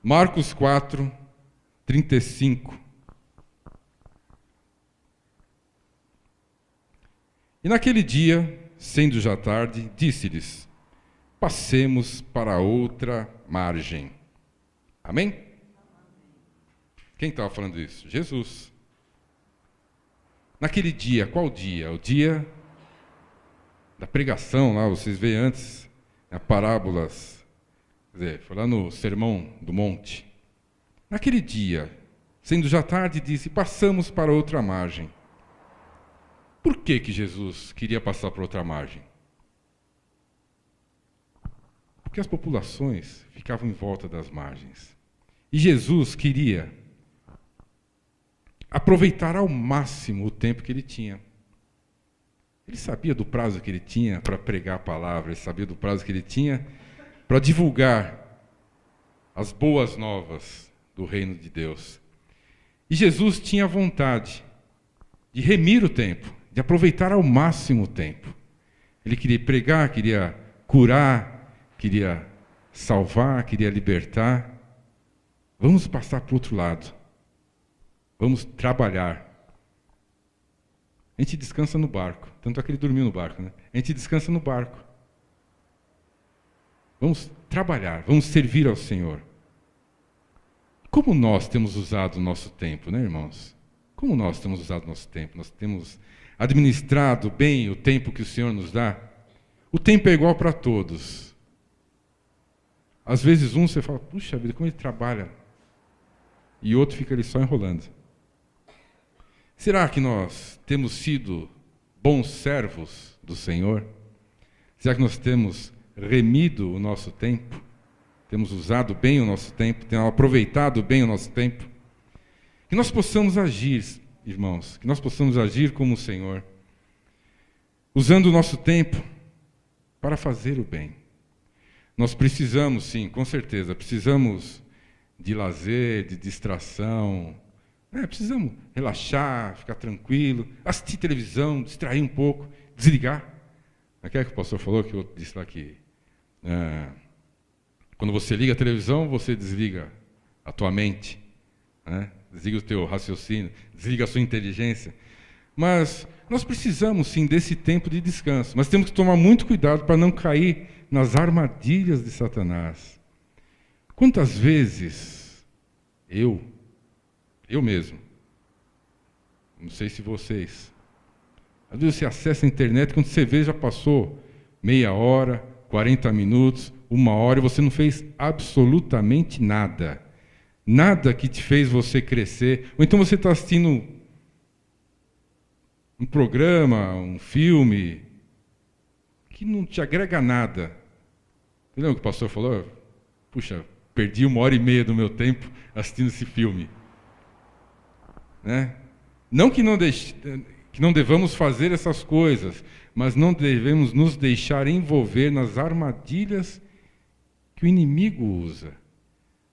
Marcos 4, 35. E naquele dia, sendo já tarde, disse-lhes: passemos para outra margem. Amém? Quem estava falando isso? Jesus. Naquele dia, qual dia? O dia da pregação, lá, vocês veem antes, parábolas, quer dizer, foi lá no Sermão do Monte. Naquele dia, sendo já tarde, disse: passamos para outra margem. Por que Jesus queria passar para outra margem? Porque as populações ficavam em volta das margens. E Jesus queria aproveitar ao máximo o tempo que ele tinha. Ele sabia do prazo que ele tinha para pregar a palavra, ele sabia do prazo que ele tinha para divulgar as boas novas do reino de Deus. E Jesus tinha vontade de remir o tempo, de aproveitar ao máximo o tempo. Ele queria pregar, queria curar, queria salvar, queria libertar. Vamos passar para o outro lado. Vamos trabalhar. A gente descansa no barco. Tanto é que ele dormiu no barco, né? A gente descansa no barco. Vamos trabalhar, vamos servir ao Senhor. Como nós temos usado o nosso tempo, né, irmãos? Como nós temos usado o nosso tempo? Nós temos administrado bem o tempo que o Senhor nos dá? O tempo é igual para todos. Às vezes você fala: puxa vida, como ele trabalha. E outro fica ali só enrolando. Será que nós temos sido bons servos do Senhor? Será que nós temos remido o nosso tempo? Temos usado bem o nosso tempo? Temos aproveitado bem o nosso tempo? Que nós possamos agir, irmãos, que nós possamos agir como o Senhor, usando o nosso tempo para fazer o bem. Nós precisamos, sim, com certeza, precisamos de lazer, de distração. Precisamos relaxar, ficar tranquilo, assistir televisão, distrair um pouco, desligar. Não é que o pastor falou, que o outro disse lá que quando você liga a televisão, você desliga a tua mente, né? Desliga o teu raciocínio, desliga a sua inteligência. Mas nós precisamos, sim, desse tempo de descanso. Mas temos que tomar muito cuidado para não cair nas armadilhas de Satanás. Quantas vezes eu mesmo, não sei se vocês, às vezes você acessa a internet, quando você vê, já passou meia hora, 40 minutos, 1 hora, e você não fez absolutamente nada. Nada que te fez você crescer. Ou então você está assistindo um programa, um filme, que não te agrega nada. Entendeu o que o pastor falou? Puxa, perdi 1h30 do meu tempo assistindo esse filme. Né? Não que não devamos fazer essas coisas, mas não devemos nos deixar envolver nas armadilhas que o inimigo usa.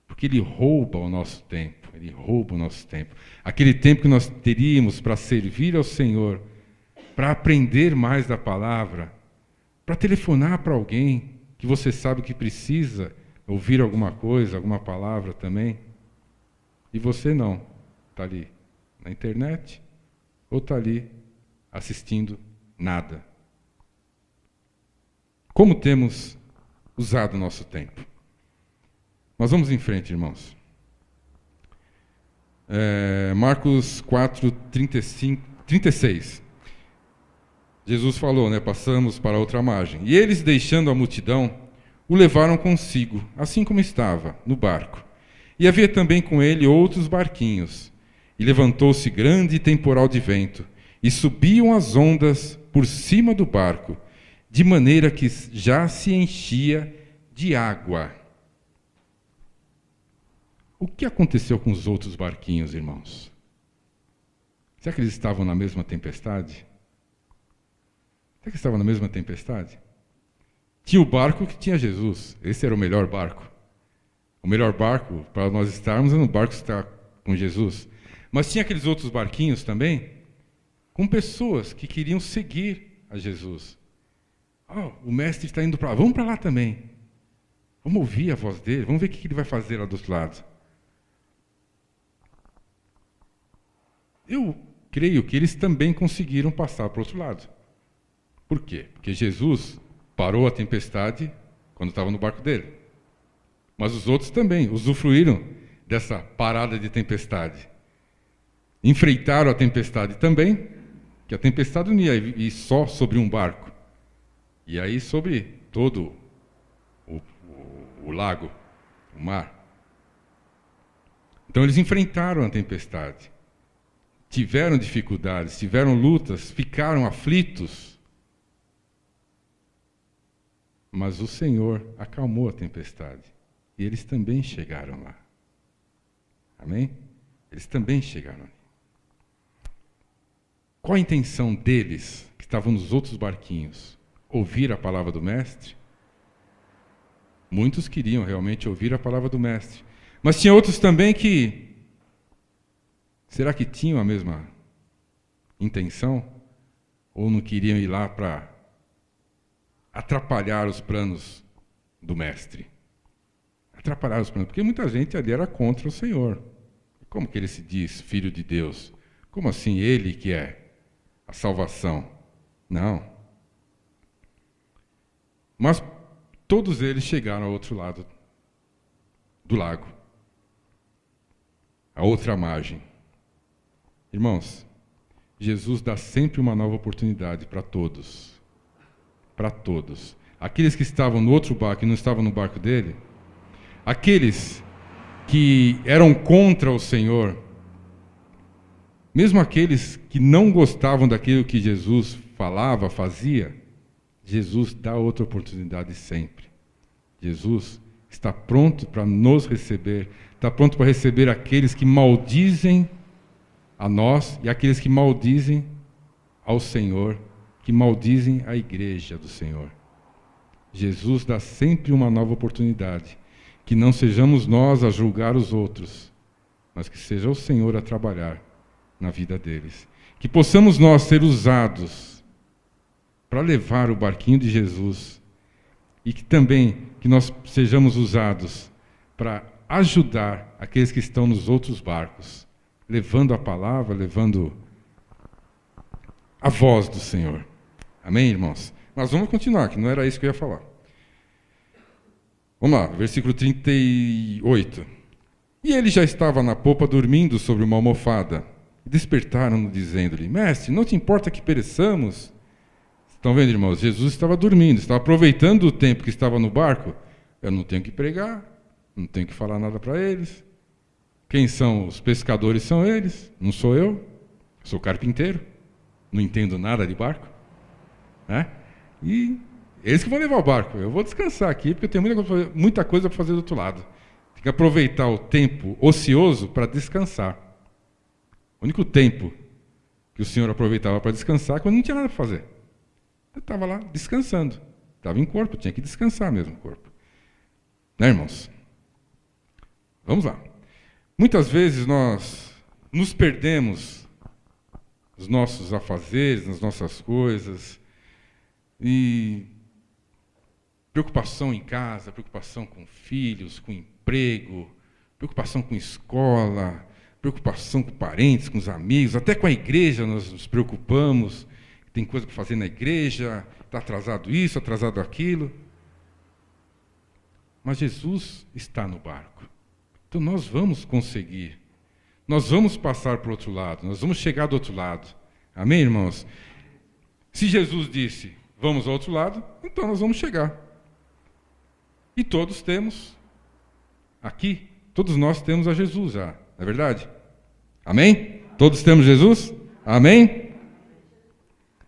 Porque ele rouba o nosso tempo, ele rouba o nosso tempo. Aquele tempo que nós teríamos para servir ao Senhor, para aprender mais da palavra, para telefonar para alguém que você sabe que precisa ouvir alguma coisa, alguma palavra também, e você não, está ali na internet, ou está ali assistindo nada. Como temos usado o nosso tempo? Mas vamos em frente, irmãos. Marcos 4, 36. Jesus falou, passamos para outra margem. E eles, deixando a multidão, o levaram consigo, assim como estava, no barco. E havia também com ele outros barquinhos. E levantou-se grande temporal de vento, e subiam as ondas por cima do barco, de maneira que já se enchia de água. O que aconteceu com os outros barquinhos, irmãos? Será que eles estavam na mesma tempestade? Será que estavam na mesma tempestade? Tinha o barco que tinha Jesus. Esse era o melhor barco. O melhor barco para nós estarmos é no barco que está com Jesus. Mas tinha aqueles outros barquinhos também, com pessoas que queriam seguir a Jesus. O mestre está indo para lá. Vamos para lá também. Vamos ouvir a voz dele, vamos ver o que ele vai fazer lá do outro lado. Eu creio que eles também conseguiram passar para o outro lado. Por quê? Porque Jesus parou a tempestade quando estava no barco dele. Mas os outros também usufruíram dessa parada de tempestade. Enfrentaram a tempestade também, que a tempestade não ia ir só sobre um barco. E aí sobre todo o lago, o mar. Então eles enfrentaram a tempestade. Tiveram dificuldades, tiveram lutas, ficaram aflitos. Mas o Senhor acalmou a tempestade. E eles também chegaram lá. Amém? Eles também chegaram ali. Qual a intenção deles, que estavam nos outros barquinhos? Ouvir a palavra do Mestre? Muitos queriam realmente ouvir a palavra do Mestre. Mas tinha outros também que... Será que tinham a mesma intenção? Ou não queriam ir lá para atrapalhar os planos do Mestre? Atrapalhar os planos, porque muita gente ali era contra o Senhor. Como que ele se diz Filho de Deus? Como assim ele que é a salvação? Não. Mas todos eles chegaram ao outro lado do lago, a outra margem. Irmãos, Jesus dá sempre uma nova oportunidade para todos. Para todos. Aqueles que estavam no outro barco e não estavam no barco dele, aqueles que eram contra o Senhor, mesmo aqueles que não gostavam daquilo que Jesus falava, fazia, Jesus dá outra oportunidade sempre. Jesus está pronto para nos receber, está pronto para receber aqueles que maldizem a nós e aqueles que maldizem ao Senhor, que maldizem a igreja do Senhor. Jesus dá sempre uma nova oportunidade, que não sejamos nós a julgar os outros, mas que seja o Senhor a trabalhar na vida deles. Que possamos nós ser usados para levar o barquinho de Jesus e que também que nós sejamos usados para ajudar aqueles que estão nos outros barcos, levando a palavra, levando a voz do Senhor. Amém, irmãos? Mas vamos continuar, que não era isso que eu ia falar. Vamos lá, versículo 38. E ele já estava na popa dormindo sobre uma almofada. Despertaram-no, dizendo-lhe: Mestre, não te importa que pereçamos? Estão vendo, irmãos? Jesus estava dormindo, estava aproveitando o tempo que estava no barco. Eu não tenho que pregar, não tenho que falar nada para eles. Quem são os pescadores? São eles, não sou eu. Sou carpinteiro, não entendo nada de barco. Né? E eles que vão levar o barco. Eu vou descansar aqui, porque eu tenho muita coisa para fazer do outro lado. Tem que aproveitar o tempo ocioso para descansar. O único tempo que o Senhor aproveitava para descansar é quando não tinha nada para fazer. Eu estava lá descansando. Estava em corpo, tinha que descansar mesmo o corpo. Né, irmãos? Vamos lá. Muitas vezes nós nos perdemos nos nossos afazeres, nas nossas coisas, e preocupação em casa, preocupação com filhos, com emprego, preocupação com escola, preocupação com parentes, com os amigos, até com a igreja nós nos preocupamos, tem coisa para fazer na igreja, está atrasado isso, atrasado aquilo. Mas Jesus está no barco. Então nós vamos conseguir. Nós vamos passar para o outro lado, nós vamos chegar do outro lado. Amém, irmãos? Se Jesus disse, vamos ao outro lado, então nós vamos chegar. E todos temos, aqui, todos nós temos a Jesus já, não é verdade? Amém? Todos temos Jesus? Amém?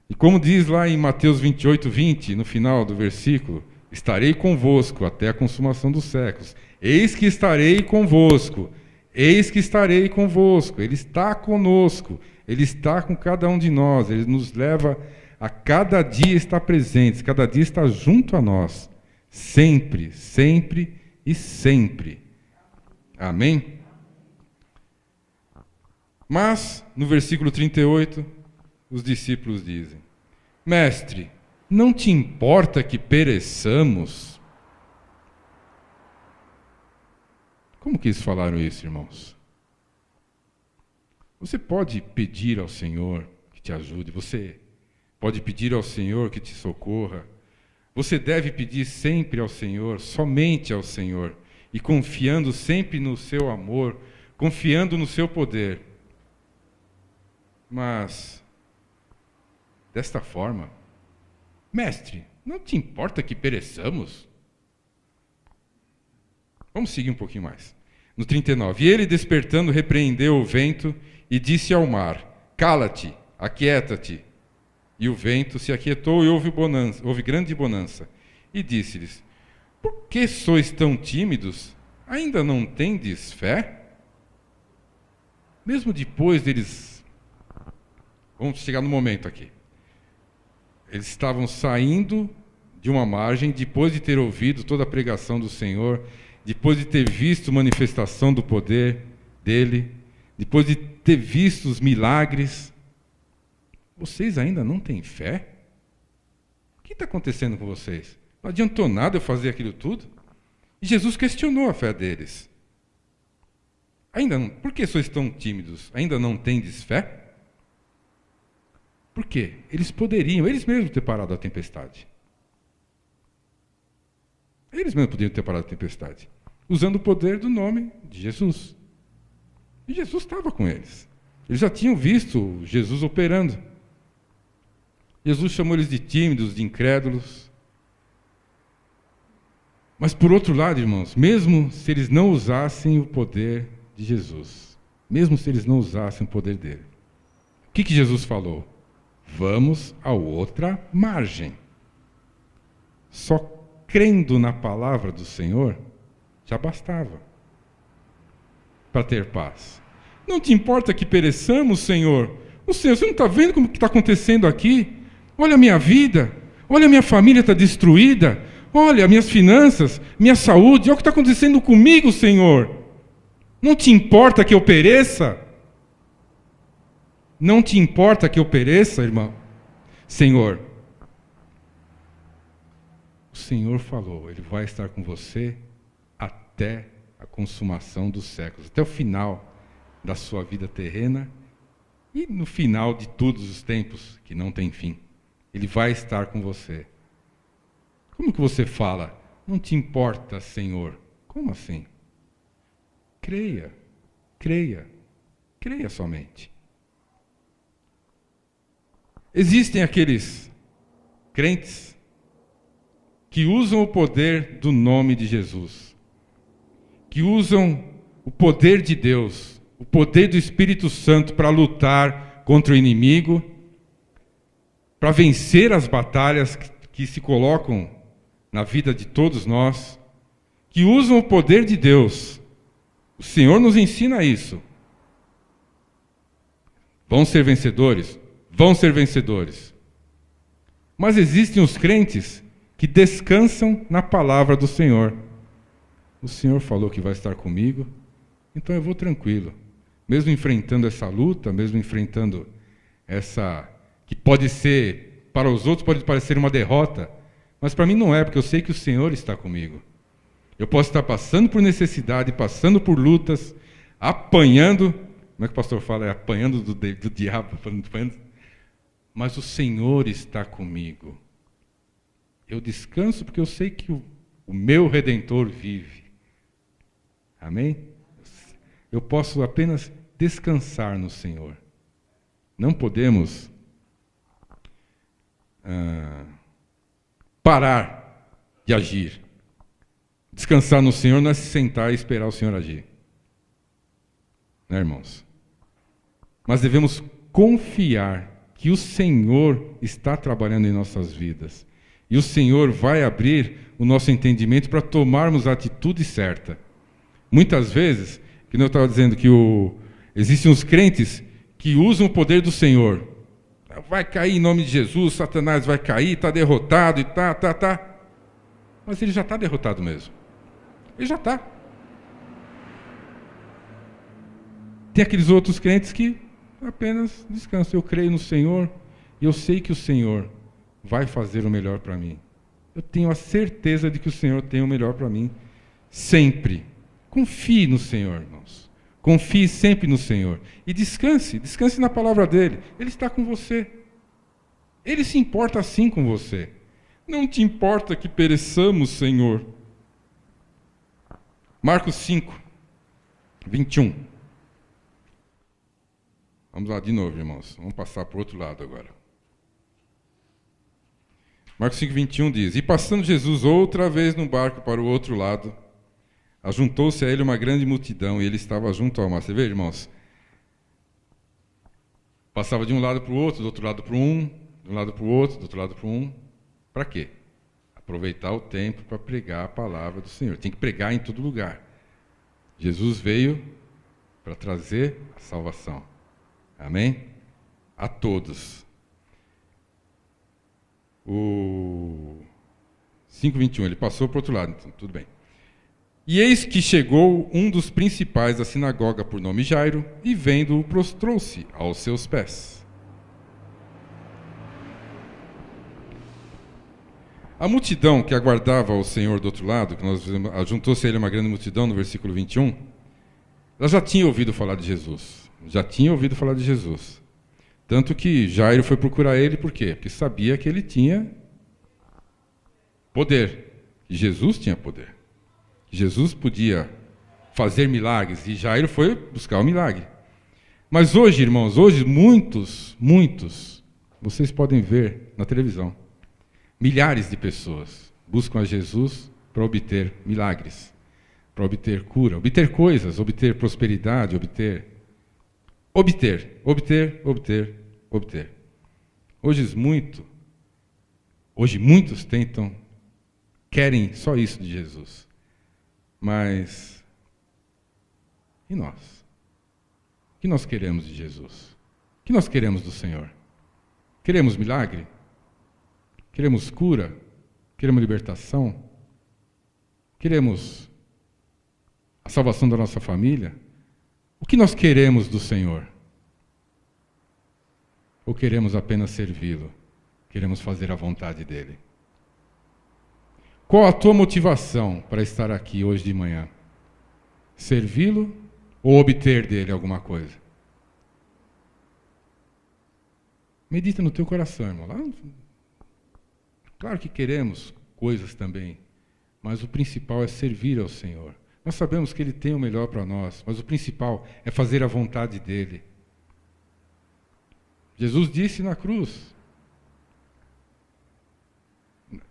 E como diz lá em Mateus 28, 20, no final do versículo, estarei convosco até a consumação dos séculos. Eis que estarei convosco. Eis que estarei convosco. Ele está conosco. Ele está com cada um de nós. Ele nos leva a cada dia estar presentes, cada dia estar junto a nós. Sempre, sempre e sempre. Amém? Mas, no versículo 38, os discípulos dizem: Mestre, não te importa que pereçamos? Como que eles falaram isso, irmãos? Você pode pedir ao Senhor que te ajude, você pode pedir ao Senhor que te socorra. Você deve pedir sempre ao Senhor, somente ao Senhor, e confiando sempre no seu amor, confiando no seu poder. Mas, desta forma, mestre, não te importa que pereçamos? Vamos seguir um pouquinho mais. No 39, e ele despertando repreendeu o vento e disse ao mar, cala-te, aquieta-te. E o vento se aquietou e houve grande bonança. E disse-lhes, por que sois tão tímidos? Ainda não tendes fé? Mesmo depois deles... Vamos chegar no momento aqui. Eles estavam saindo de uma margem, depois de ter ouvido toda a pregação do Senhor, depois de ter visto manifestação do poder dele, depois de ter visto os milagres. Vocês ainda não têm fé? O que está acontecendo com vocês? Não adiantou nada eu fazer aquilo tudo? E Jesus questionou a fé deles. Por que sois tão tímidos? Ainda não tendes fé? Por quê? Eles mesmos ter parado a tempestade. Eles mesmos poderiam ter parado a tempestade, usando o poder do nome de Jesus. E Jesus estava com eles. Eles já tinham visto Jesus operando. Jesus chamou eles de tímidos, de incrédulos. Mas, por outro lado, irmãos, mesmo se eles não usassem o poder de Jesus, mesmo se eles não usassem o poder dele, o que Jesus falou? Vamos a outra margem. Só crendo na palavra do Senhor, já bastava para ter paz. Não te importa que pereçamos, Senhor? Você não está vendo como está acontecendo aqui? Olha a minha vida, olha a minha família está destruída, olha minhas finanças, minha saúde, olha o que está acontecendo comigo, Senhor. Não te importa que eu pereça? Não te importa que eu pereça, irmão? Senhor, o Senhor falou, Ele vai estar com você até a consumação dos séculos, até o final da sua vida terrena e no final de todos os tempos, que não tem fim. Ele vai estar com você. Como que você fala? Não te importa, Senhor. Como assim? Creia, creia, creia somente. Existem aqueles crentes que usam o poder do nome de Jesus, que usam o poder de Deus, o poder do Espírito Santo para lutar contra o inimigo, para vencer as batalhas que se colocam na vida de todos nós, que usam o poder de Deus. O Senhor nos ensina isso. Vão ser vencedores? Vão ser vencedores. Mas existem os crentes que descansam na palavra do Senhor. O Senhor falou que vai estar comigo, então eu vou tranquilo. Mesmo enfrentando essa luta, mesmo enfrentando essa... que pode ser, para os outros pode parecer uma derrota, mas para mim não é, porque eu sei que o Senhor está comigo. Eu posso estar passando por necessidade, passando por lutas, apanhando, como é que o pastor fala? Apanhando do diabo, mas o Senhor está comigo. Eu descanso porque eu sei que o meu Redentor vive. Amém? Eu posso apenas descansar no Senhor. Não podemos parar de agir. Descansar no Senhor não é se sentar e esperar o Senhor agir. Né, irmãos? Mas devemos confiar que o Senhor está trabalhando em nossas vidas. E o Senhor vai abrir o nosso entendimento para tomarmos a atitude certa. Muitas vezes, que eu estava dizendo que existem os crentes que usam o poder do Senhor. Vai cair em nome de Jesus, Satanás vai cair, está derrotado e tá. Mas ele já está derrotado mesmo. Ele já está. Tem aqueles outros crentes que apenas descansam. Eu creio no Senhor e eu sei que o Senhor vai fazer o melhor para mim. Eu tenho a certeza de que o Senhor tem o melhor para mim, sempre. Confie no Senhor, irmãos. Confie sempre no Senhor. E descanse na palavra dele. Ele está com você. Ele se importa assim com você. Não te importa que pereçamos, Senhor. Marcos 5, 21. Vamos lá de novo, irmãos. Vamos passar para o outro lado agora. Marcos 5, 21 diz: E passando Jesus outra vez no barco para o outro lado, ajuntou-se a ele uma grande multidão, e ele estava junto ao mar. Você vê, irmãos? Passava de um lado para o outro, do outro lado para um, de um lado para o outro, do outro lado para um. Para quê? Aproveitar o tempo para pregar a palavra do Senhor. Tem que pregar em todo lugar. Jesus veio para trazer a salvação. Amém? A todos. O 5:21, ele passou para o outro lado, então tudo bem. E eis que chegou um dos principais da sinagoga, por nome Jairo, e vendo-o, prostrou-se aos seus pés. A multidão que aguardava o Senhor do outro lado, que nós juntou-se a ele uma grande multidão, no versículo 21, ela já tinha ouvido falar de Jesus. Já tinha ouvido falar de Jesus. Tanto que Jairo foi procurar ele, por quê? Porque sabia que ele tinha poder. Que Jesus tinha poder. Que Jesus podia fazer milagres. E Jairo foi buscar o milagre. Mas hoje, irmãos, hoje muitos, vocês podem ver na televisão, milhares de pessoas buscam a Jesus para obter milagres, para obter cura, obter coisas, obter prosperidade, obter. Hoje muitos querem só isso de Jesus. Mas, e nós? O que nós queremos de Jesus? O que nós queremos do Senhor? Queremos milagre? Queremos cura? Queremos libertação? Queremos a salvação da nossa família? O que nós queremos do Senhor? Ou queremos apenas servi-lo? Queremos fazer a vontade dele? Qual a tua motivação para estar aqui hoje de manhã? Servi-lo ou obter dele alguma coisa? Medita no teu coração, irmão. Claro que queremos coisas também, mas o principal é servir ao Senhor. Nós sabemos que Ele tem o melhor para nós, mas o principal é fazer a vontade dEle. Jesus disse na cruz,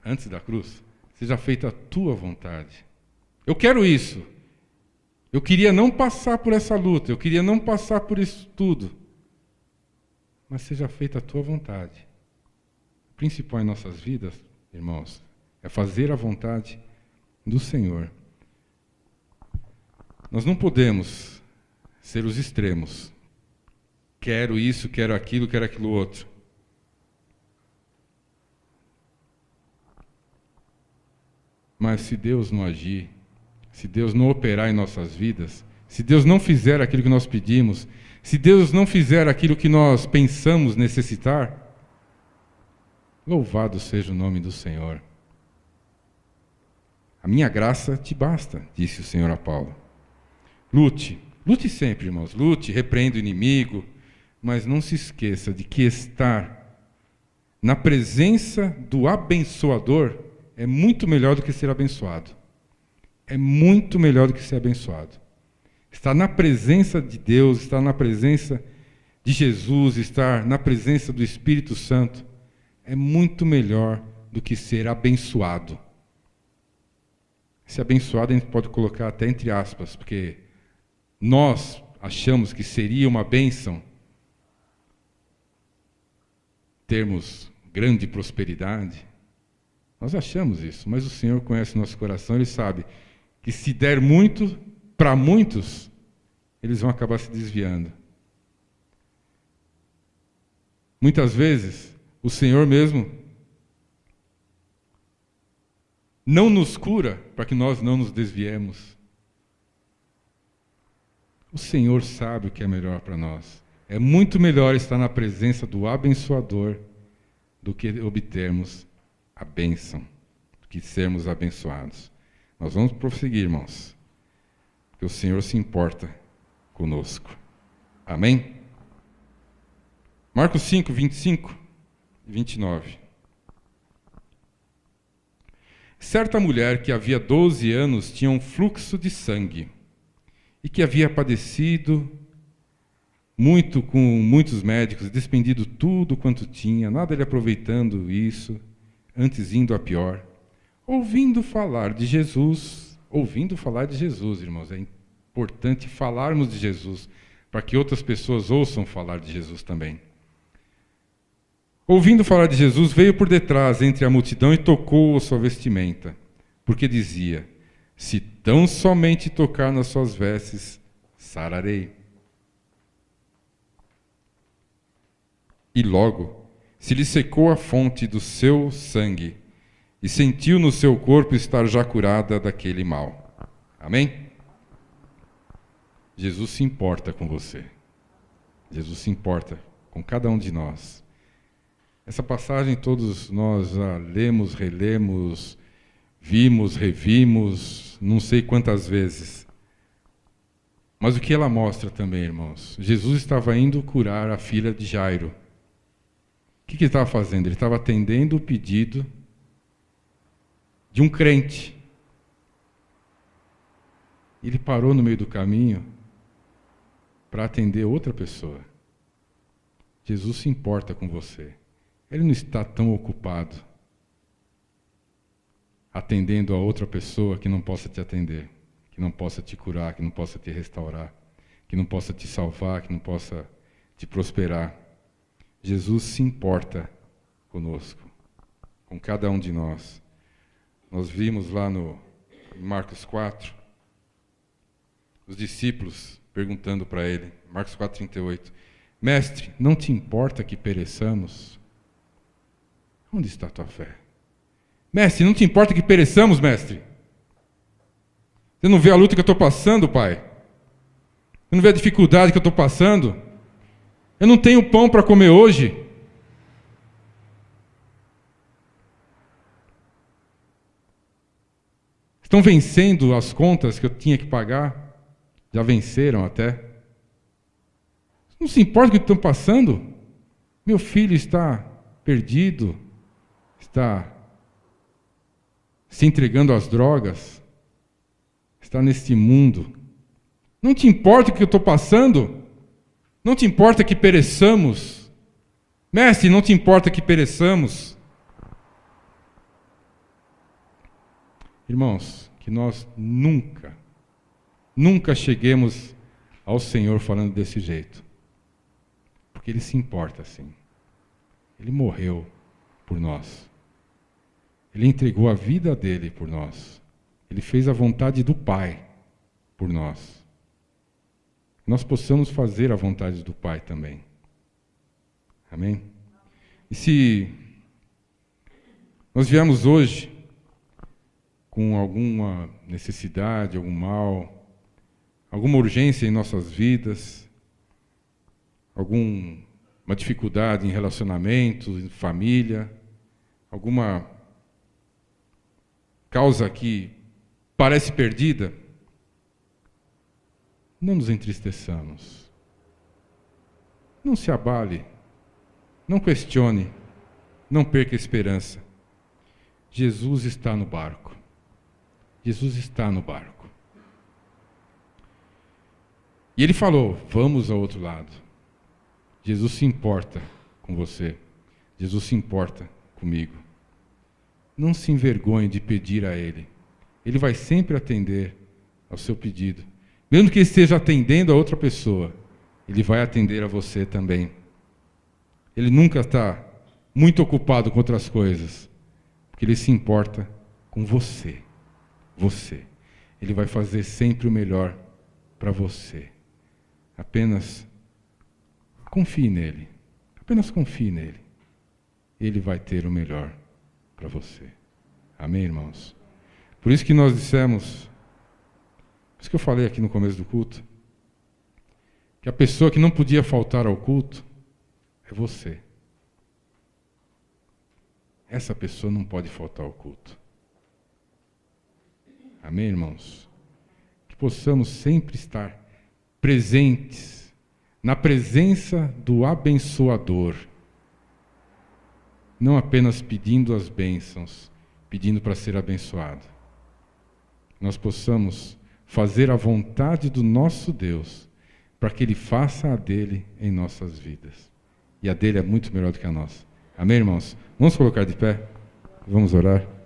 antes da cruz, seja feita a tua vontade. Eu quero isso. Eu queria não passar por essa luta, eu queria não passar por isso tudo. Mas seja feita a tua vontade. O principal em nossas vidas, irmãos, é fazer a vontade do Senhor. Nós não podemos ser os extremos. Quero isso, quero aquilo outro. Mas se Deus não agir, se Deus não operar em nossas vidas, se Deus não fizer aquilo que nós pedimos, se Deus não fizer aquilo que nós pensamos necessitar, louvado seja o nome do Senhor. A minha graça te basta, disse o Senhor a Paulo. Lute sempre, irmãos, lute, repreenda o inimigo, mas não se esqueça de que estar na presença do abençoador é muito melhor do que ser abençoado. É muito melhor do que ser abençoado. Estar na presença de Deus, estar na presença de Jesus, estar na presença do Espírito Santo, é muito melhor do que ser abençoado. Esse abençoado a gente pode colocar até entre aspas, porque nós achamos que seria uma bênção termos grande prosperidade. Nós achamos isso, mas o Senhor conhece o nosso coração, Ele sabe que se der muito para muitos, eles vão acabar se desviando. Muitas vezes, o Senhor mesmo não nos cura para que nós não nos desviemos. O Senhor sabe o que é melhor para nós. É muito melhor estar na presença do abençoador do que obtermos a bênção, do que sermos abençoados. Nós vamos prosseguir, irmãos. que o Senhor se importa conosco. Amém? Marcos 5, 25 e 29. Certa mulher que havia 12 anos tinha um fluxo de sangue e que havia padecido muito com muitos médicos, despendido tudo quanto tinha, nada lhe aproveitando isso, antes indo a pior. Ouvindo falar de Jesus, irmãos, é importante falarmos de Jesus, para que outras pessoas ouçam falar de Jesus também. Ouvindo falar de Jesus, veio por detrás, entre a multidão, e tocou a sua vestimenta, porque dizia: se tão somente tocar nas suas vestes, sararei. E logo se lhe secou a fonte do seu sangue, e sentiu no seu corpo estar já curada daquele mal. Amém? Jesus se importa com você. Jesus se importa com cada um de nós. Essa passagem todos nós já lemos, relemos, vimos, revimos, não sei quantas vezes. Mas o que ela mostra também, irmãos? Jesus estava indo curar a filha de Jairo. O que ele estava fazendo? Ele estava atendendo o pedido de um crente. Ele parou no meio do caminho para atender outra pessoa. Jesus se importa com você. Ele não está tão ocupado atendendo a outra pessoa que não possa te atender, que não possa te curar, que não possa te restaurar, que não possa te salvar, que não possa te prosperar. Jesus se importa conosco, com cada um de nós. Nós vimos lá no Marcos 4, os discípulos perguntando para ele, Marcos 4:38, Mestre, não te importa que pereçamos? Onde está a tua fé? Mestre, não te importa que pereçamos, mestre? Você não vê a luta que eu estou passando, pai? Você não vê a dificuldade que eu estou passando? Eu não tenho pão para comer hoje. Estão vencendo as contas que eu tinha que pagar? Já venceram até. Não se importa com o que estão passando? Meu filho está perdido, está se entregando às drogas, está neste mundo. Não te importa o que eu estou passando? Não te importa que pereçamos? Mestre, não te importa que pereçamos? Irmãos, que nós nunca cheguemos ao Senhor falando desse jeito. Porque Ele se importa assim. Ele morreu por nós. Ele entregou a vida dele por nós. Ele fez a vontade do Pai por nós. Nós possamos fazer a vontade do Pai também. Amém? E se nós viemos hoje com alguma necessidade, algum mal, alguma urgência em nossas vidas, alguma dificuldade em relacionamento, em família, alguma causa que parece perdida, não nos entristeçamos. Não se abale, não questione, não perca a esperança. Jesus está no barco. Jesus está no barco. E Ele falou, vamos ao outro lado. Jesus se importa com você. Jesus se importa comigo. Não se envergonhe de pedir a Ele. Ele vai sempre atender ao seu pedido. Mesmo que Ele esteja atendendo a outra pessoa, Ele vai atender a você também. Ele nunca está muito ocupado com outras coisas, porque Ele se importa com você. Você. Ele vai fazer sempre o melhor para você. Apenas confie nele. Apenas confie nele. Ele vai ter o melhor para você. Amém, irmãos? Por isso que nós dissemos, por isso que eu falei aqui no começo do culto, que a pessoa que não podia faltar ao culto é você. Essa pessoa não pode faltar ao culto. Amém, irmãos? Que possamos sempre estar presentes na presença do abençoador, não apenas pedindo as bênçãos, pedindo para ser abençoado. Nós possamos fazer a vontade do nosso Deus, para que Ele faça a dele em nossas vidas. E a dele é muito melhor do que a nossa. Amém, irmãos? Vamos colocar de pé? Vamos orar?